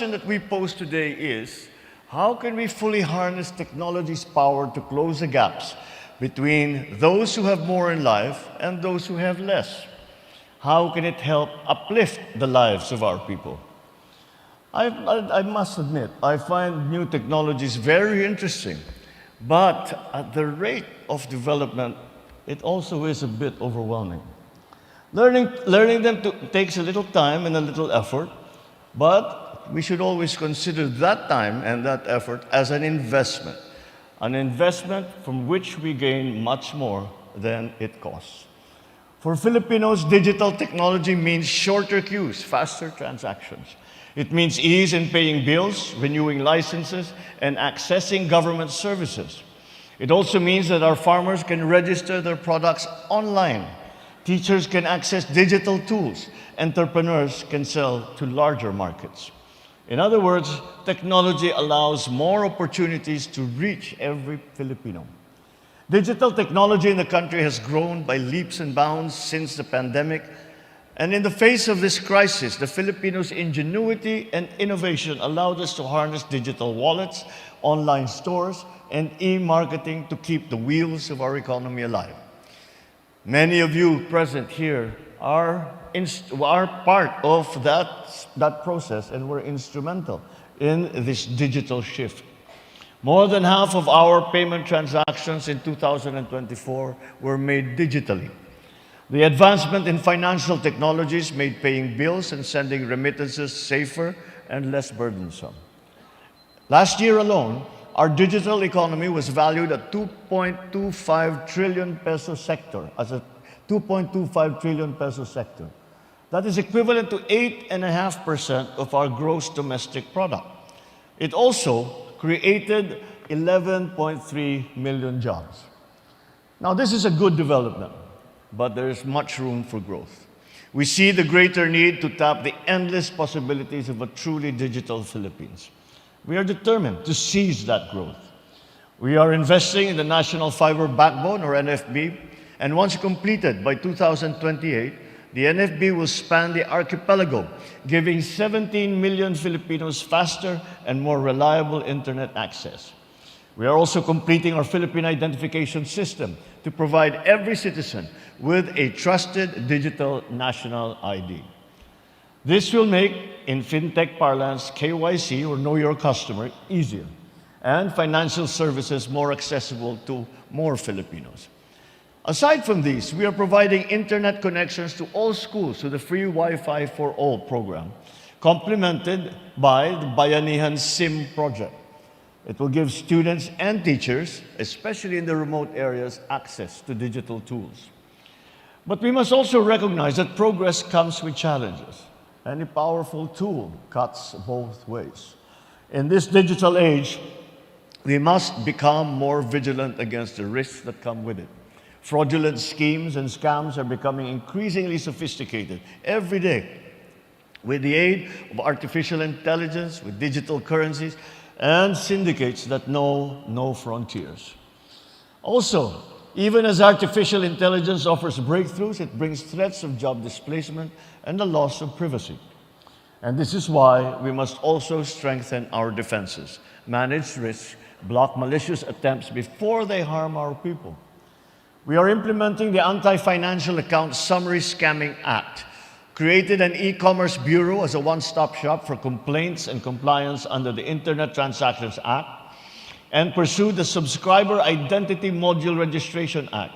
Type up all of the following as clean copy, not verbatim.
question that we pose today is, how can we fully harness technology's power to close the gaps between those who have more in life and those who have less? How can it help uplift the lives of our people? I must admit, I find new technologies very interesting, but at the rate of development, it also is a bit overwhelming. Learning them takes a little time and a little effort, but we should always consider that time and that effort as an investment from which we gain much more than it costs. For Filipinos, digital technology means shorter queues, faster transactions. It means ease in paying bills, renewing licenses, and accessing government services. It also means that our farmers can register their products online. Teachers can access digital tools. Entrepreneurs can sell to larger markets. In other words, technology allows more opportunities to reach every Filipino. Digital technology in the country has grown by leaps and bounds since the pandemic. And in the face of this crisis, the Filipinos' ingenuity and innovation allowed us to harness digital wallets, online stores, and e-marketing to keep the wheels of our economy alive. Many of you present here are part of that process and were instrumental in this digital shift. More than half of our payment transactions in 2024 were made digitally. The advancement in financial technologies made paying bills and sending remittances safer and less burdensome. Last year alone, our digital economy was valued at 2.25 trillion peso sector, as a 2.25 trillion peso sector. That is equivalent to 8.5% of our gross domestic product. It also created 11.3 million jobs. Now, this is a good development, but there is much room for growth. We see the greater need to tap the endless possibilities of a truly digital Philippines. We are determined to seize that growth. We are investing in the National Fiber Backbone, or NFB, and once completed by 2028, the NFB will span the archipelago, giving 17 million Filipinos faster and more reliable internet access. We are also completing our Philippine identification system to provide every citizen with a trusted digital national ID. This will make, in Fintech parlance, KYC, or Know Your Customer, easier, and financial services more accessible to more Filipinos. Aside from these, we are providing internet connections to all schools through the Free Wi-Fi for All program, complemented by the Bayanihan SIM project. It will give students and teachers, especially in the remote areas, access to digital tools. But we must also recognize that progress comes with challenges. Any powerful tool cuts both ways. In this digital age, we must become more vigilant against the risks that come with it. Fraudulent schemes and scams are becoming increasingly sophisticated every day. With the aid of artificial intelligence, with digital currencies, and syndicates that know no frontiers. Also, even as artificial intelligence offers breakthroughs, it brings threats of job displacement and the loss of privacy. And this is why we must also strengthen our defenses, manage risks, block malicious attempts before they harm our people. We are implementing the Anti-Financial Account Summary Scamming Act, created an e-commerce bureau as a one-stop shop for complaints and compliance under the Internet Transactions Act, and pursued the Subscriber Identity Module Registration Act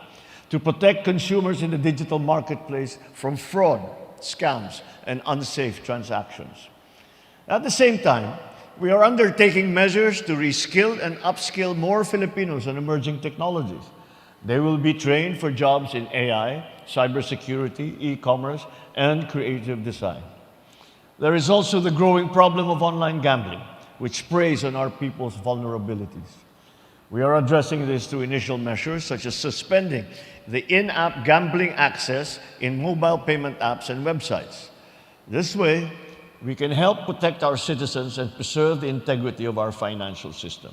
to protect consumers in the digital marketplace from fraud, scams, and unsafe transactions. At the same time, we are undertaking measures to reskill and upskill more Filipinos on emerging technologies. They will be trained for jobs in AI, cybersecurity, e-commerce, and creative design. There is also the growing problem of online gambling, which preys on our people's vulnerabilities. We are addressing this through initial measures such as suspending the in-app gambling access in mobile payment apps and websites. This way, we can help protect our citizens and preserve the integrity of our financial system.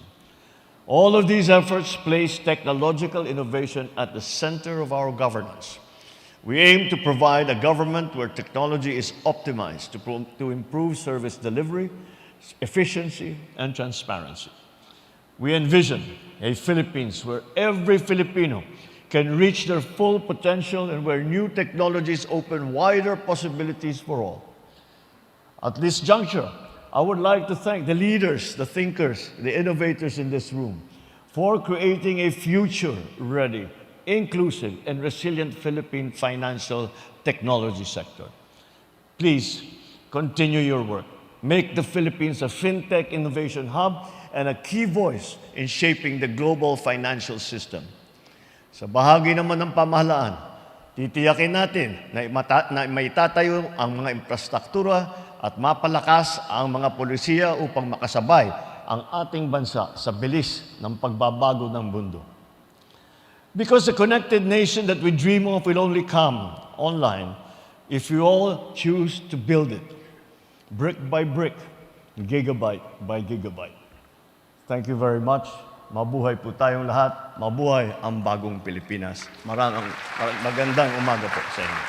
All of these efforts place technological innovation at the center of our governance. We aim to provide a government where technology is optimized to improve service delivery, efficiency, and transparency. We envision a Philippines where every Filipino can reach their full potential and where new technologies open wider possibilities for all. At this juncture, I would like to thank the leaders, the thinkers, the innovators in this room for creating a future-ready, inclusive, and resilient Philippine financial technology sector. Please continue your work. Make the Philippines a fintech innovation hub and a key voice in shaping the global financial system. Sa bahagi naman ng pamahalaan, titiyakin natin na maitatayo ang mga infrastruktura at mapalakas ang mga polisiya upang makasabay ang ating bansa sa bilis ng pagbabago ng mundo. Because the connected nation that we dream of will only come online if we all choose to build it, brick by brick, gigabyte by gigabyte. Thank you very much. Mabuhay po tayong lahat. Mabuhay ang bagong Pilipinas. Magandang umaga po sa inyo.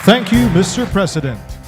Thank you, Mr. President.